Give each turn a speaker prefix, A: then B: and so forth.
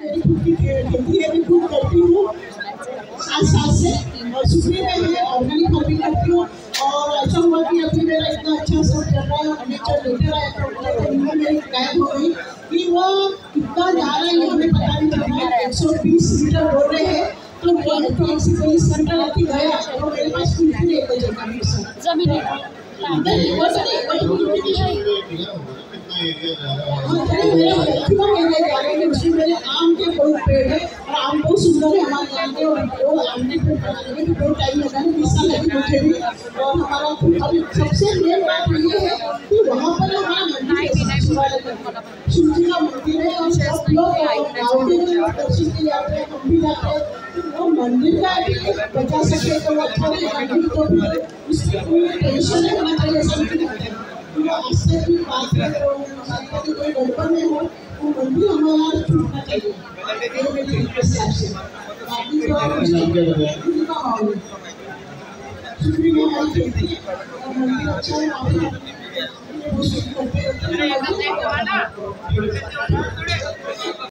A: मेरी खुद की खेती है, मैं खुद करती हूँ 7 साल से, और सुखी में है ऑर्गेनिक फार्मिंग करती हूँ। और ऐसा हुआ कि अभी मेरा इतना अच्छा सब चल रहा है, नेचर लेटर आया तो मेरी गायब हो गई कि वो कितना जा रहा है हमें पता नहीं चल रहा है। 120 मीटर बोल रहे हैं तो 120 मीटर अति गया तो मेरे पास कुछ भी नहीं बचेगा जमीन उसमें मेरे आम के बहुत पेड़ है और आम बहुत सुंदर है हमारे यहाँ के, और वो आम के पेड़ बनाने में भी बहुत टाइम लगा है, 20 साल लगे मुझे भी। और हमारा अभी सबसे मेन बात ये है कि वहाँ पर हमारा मंदिर शिव जी का मंदिर है और सब लोग गाँव के दर्शन के लिए आते हैं, हम भी जाते हैं। तो वो मंदिर का भी बचा सके तो अच्छा रहेगा, तो फिर उसकी कोई टेंशन नहीं होना चाहिए सब इससे भी बात कोई गड़बड़ नहीं हो, वो मंदिर हमारा छूटना चाहिए। अच्छा